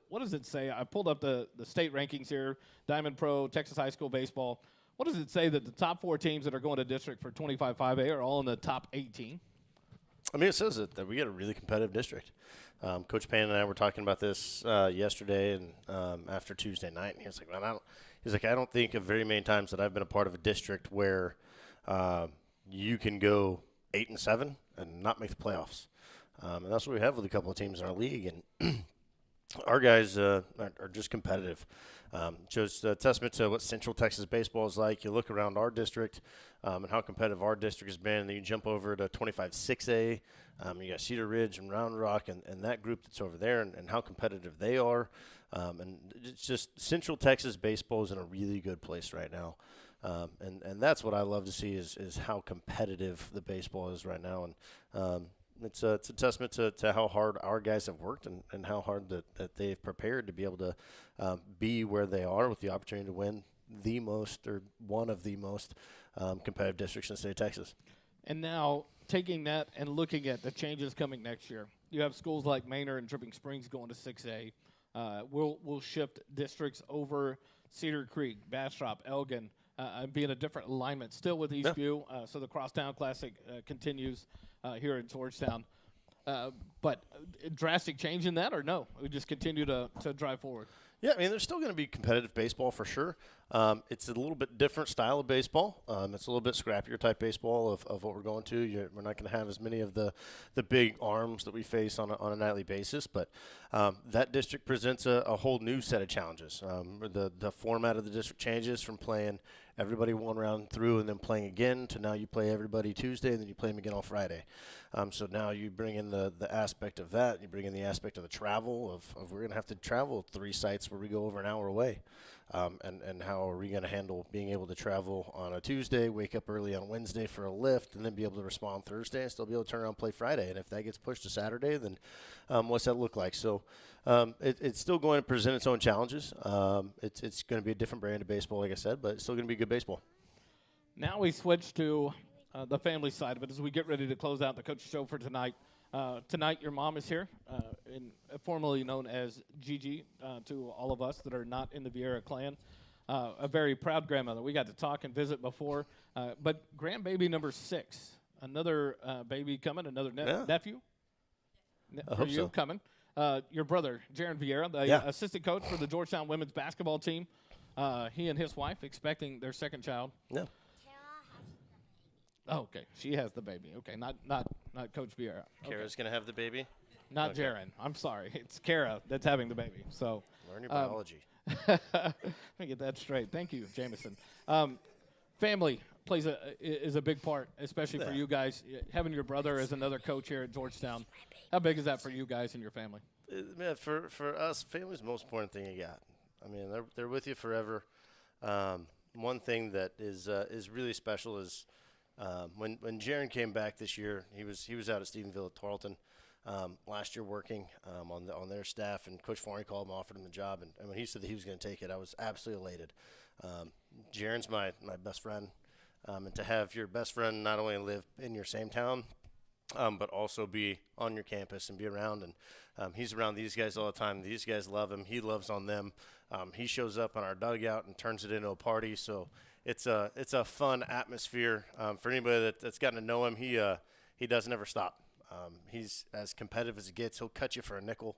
what does it say? I pulled up the state rankings here, Diamond Pro, Texas High School Baseball. What does it say that the top 4 teams that are going to district for 25-5A are all in the top 18? I mean, it says that we get a really competitive district. Coach Payne and I were talking about this yesterday and after Tuesday night, and he was like, I don't think of very many times that I've been a part of a district where you can go 8-7 and not make the playoffs. And that's what we have with a couple of teams in our league, and our guys are just competitive. Just a testament to what Central Texas baseball is like. You look around our district and how competitive our district has been. And then you jump over to 25-6A. You got Cedar Ridge and Round Rock and that group that's over there and how competitive they are. And it's just Central Texas baseball is in a really good place right now. And that's what I love to see is how competitive the baseball is right now. And it's a testament to how hard our guys have worked and how hard that they've prepared to be able to be where they are with the opportunity to win the most or one of the most competitive districts in the state of Texas. And now taking that and looking at the changes coming next year, you have schools like Manor and Dripping Springs going to 6A. We'll shift districts over Cedar Creek, Bastrop, Elgin, and be in a different alignment still with Eastview. So the Crosstown Classic continues here in Georgetown. But drastic change in that or no? We just continue to drive forward. Yeah, I mean, there's still going to be competitive baseball for sure. It's a little bit different style of baseball. It's a little bit scrappier type baseball of what we're going to. We're not going to have as many of the big arms that we face on a nightly basis, but that district presents a whole new set of challenges. The format of the district changes from playing everybody one round through and then playing again to now you play everybody Tuesday and then you play them again on Friday. So now you bring in the aspect of that. You bring in the aspect of the travel of we're going to have to travel 3 sites where we go over an hour away. And how are we going to handle being able to travel on a Tuesday, wake up early on Wednesday for a lift, and then be able to respond Thursday and still be able to turn around and play Friday? And if that gets pushed to Saturday, then what's that look like? So it's still going to present its own challenges. It's going to be a different brand of baseball, like I said, but it's still going to be good baseball. Now we switch to the family side of it as we get ready to close out the Coach Show for tonight. Tonight, your mom is here, formerly known as Gigi to all of us that are not in the Vieira clan. A very proud grandmother. We got to talk and visit before. But grandbaby number 6, another baby coming, another nephew for you coming. Your brother, Jaron Vieira, the assistant coach for the Georgetown women's basketball team. He and his wife expecting their second child. Yeah. Oh, okay. She has the baby. Okay, not Coach Vieira. Okay. Kara's going to have the baby? Not Okay. Jaron. I'm sorry. It's Kara that's having the baby. So Learn your biology. let me get that straight. Thank you, Jameson. Family is a big part, especially for you guys. Having your brother as another coach here at Georgetown. How big is that for you guys and your family? Man, for us, family's the most important thing you got. I mean, they're with you forever. One thing that is really special is when Jaron came back this year, he was out at Stephenville at Tarleton last year working on their staff, and Coach Forney called him, offered him the job, and when he said that he was going to take it, I was absolutely elated. Jaron's my best friend, and to have your best friend not only live in your same town, but also be on your campus and be around. And he's around these guys all the time. These guys love him. He loves on them. He shows up on our dugout and turns it into a party. So it's a fun atmosphere for anybody that's gotten to know him. He doesn't ever stop. He's as competitive as it gets. He'll cut you for a nickel.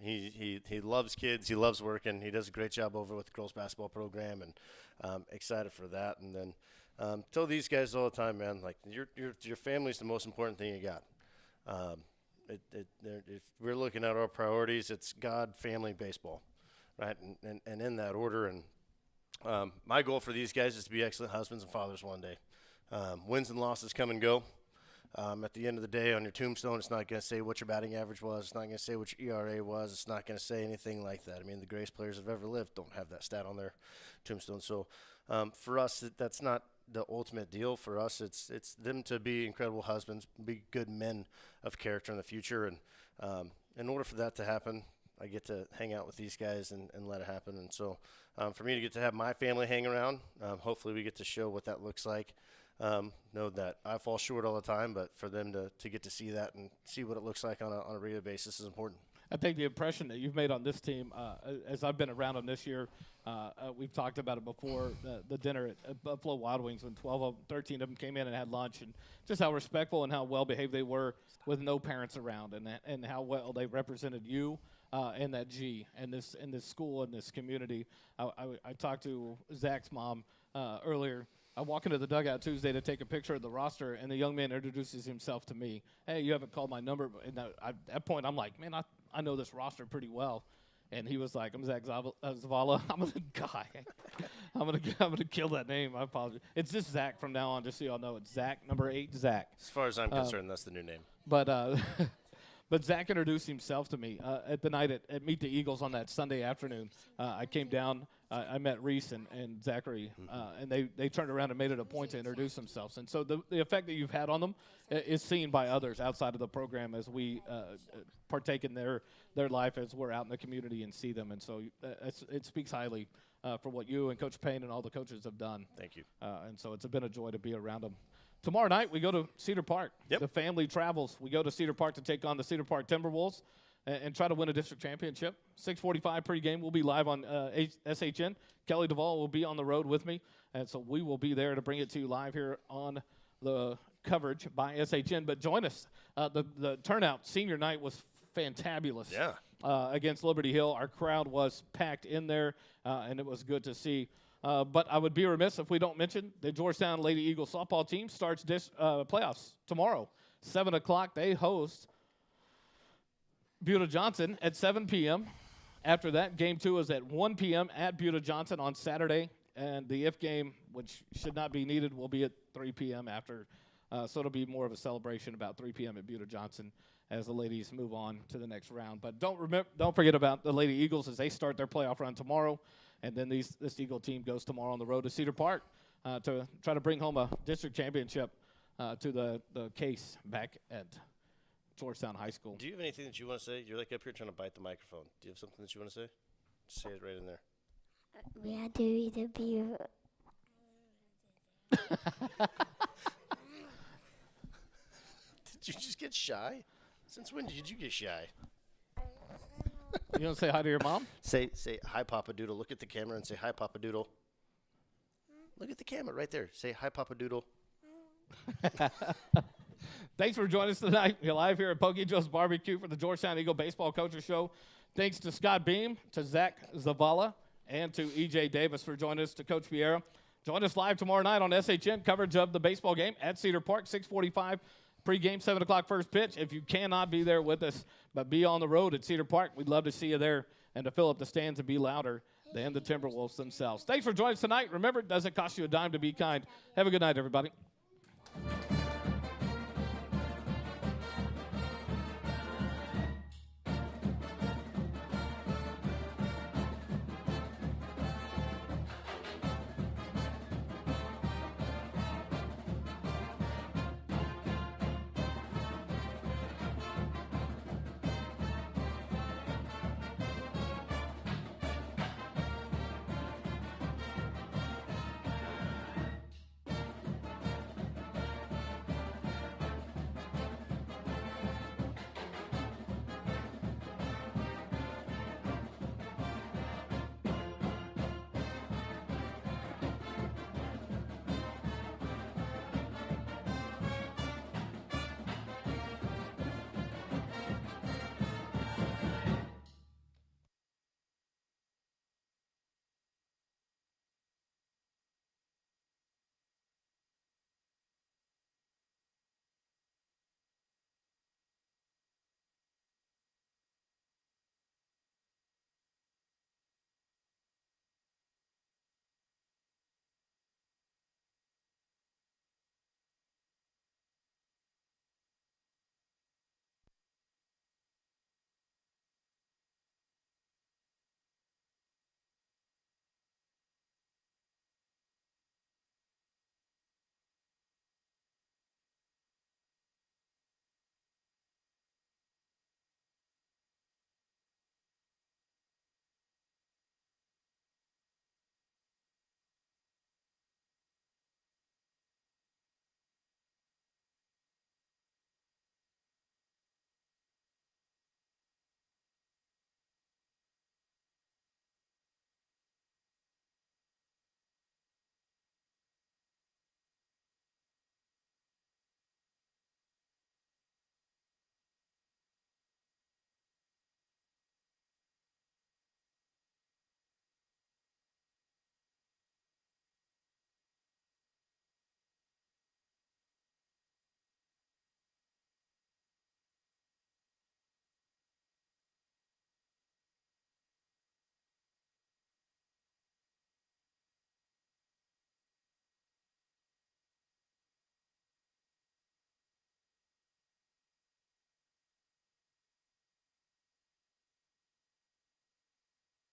He loves kids. He loves working. He does a great job over with the girls basketball program, and excited for that. And then tell these guys all the time, man, like your family's the most important thing you got. If we're looking at our priorities, it's God, family, baseball, right? And in that order. And my goal for these guys is to be excellent husbands and fathers one day. Wins and losses come and go. At the end of the day, on your tombstone, it's not going to say what your batting average was. It's not going to say what your ERA was. It's not going to say anything like that. I mean, the greatest players that have ever lived don't have that stat on their tombstone. So for us, that's not the ultimate deal. For us, it's them to be incredible husbands, be good men of character in the future. And in order for that to happen, I get to hang out with these guys and let it happen. And so for me to get to have my family hang around, hopefully we get to show what that looks like. Know that I fall short all the time, but for them to get to see that and see what it looks like on a regular basis is important. I think the impression that you've made on this team, as I've been around them this year, we've talked about it before, the dinner at Buffalo Wild Wings when 13 of them came in and had lunch, and just how respectful and how well-behaved they were with no parents around, and how well they represented you and that G and this school and this community. I talked to Zach's mom earlier. I walk into the dugout Tuesday to take a picture of the roster, and the young man introduces himself to me. Hey, you haven't called my number. And at that point, I'm like, man, I know this roster pretty well. And he was like, I'm Zach Zavala. I'm a guy. I'm gonna kill that name. I apologize. It's just Zach from now on, just so y'all know. It's Zach, number 8, Zach. As far as I'm concerned, that's the new name. But but Zach introduced himself to me at the night at Meet the Eagles on that Sunday afternoon. I came down. I met Reese and Zachary, and they turned around and made it a point to introduce themselves. And so the effect that you've had on them is seen by others outside of the program as we partake in their life as we're out in the community and see them. And so it speaks highly for what you and Coach Payne and all the coaches have done. Thank you. And so it's been a joy to be around them. Tomorrow night, we go to Cedar Park. Yep. The family travels. We go to Cedar Park to take on the Cedar Park Timberwolves and try to win a district championship. 6:45 pregame. We'll be live on SHN. Kelly Duvall will be on the road with me, and so we will be there to bring it to you live here on the coverage by SHN. But join us. The turnout senior night was fantabulous. Yeah. Against Liberty Hill. Our crowd was packed in there, and it was good to see. But I would be remiss if we don't mention the Georgetown Lady Eagles softball team starts playoffs tomorrow, 7 o'clock. They host Buda Johnson at 7 p.m. After that, Game 2 is at 1 p.m. at Buda Johnson on Saturday. And the if game, which should not be needed, will be at 3 p.m. after. So it'll be more of a celebration about 3 p.m. at Buda Johnson as the ladies move on to the next round. But don't forget about the Lady Eagles as they start their playoff run tomorrow. And then this Eagle team goes tomorrow on the road to Cedar Park to try to bring home a district championship to the case back at Georgetown High School. Do you have anything that you want to say? You're like up here trying to bite the microphone. Do you have something that you want to say? Just say it right in there. We had to eat a beer. Did you just get shy? Since when did you get shy? You want to say hi to your mom? Say hi, Papa Doodle. Look at the camera and say hi, Papa Doodle. Look at the camera right there. Say hi, Papa Doodle. Thanks for joining us tonight. You're live here at Pok-e-Jo's Barbecue for the Georgetown Eagle Baseball Coaches Show. Thanks to Scott Beam, to Zach Zavala, and to E.J. Davis for joining us, to Coach Vieira. Join us live tomorrow night on SHN, coverage of the baseball game at Cedar Park, 6:45. Pre-game, 7 o'clock first pitch. If you cannot be there with us, but be on the road at Cedar Park, we'd love to see you there and to fill up the stands and be louder than the Timberwolves themselves. Thanks for joining us tonight. Remember, it doesn't cost you a dime to be kind. Have a good night, everybody.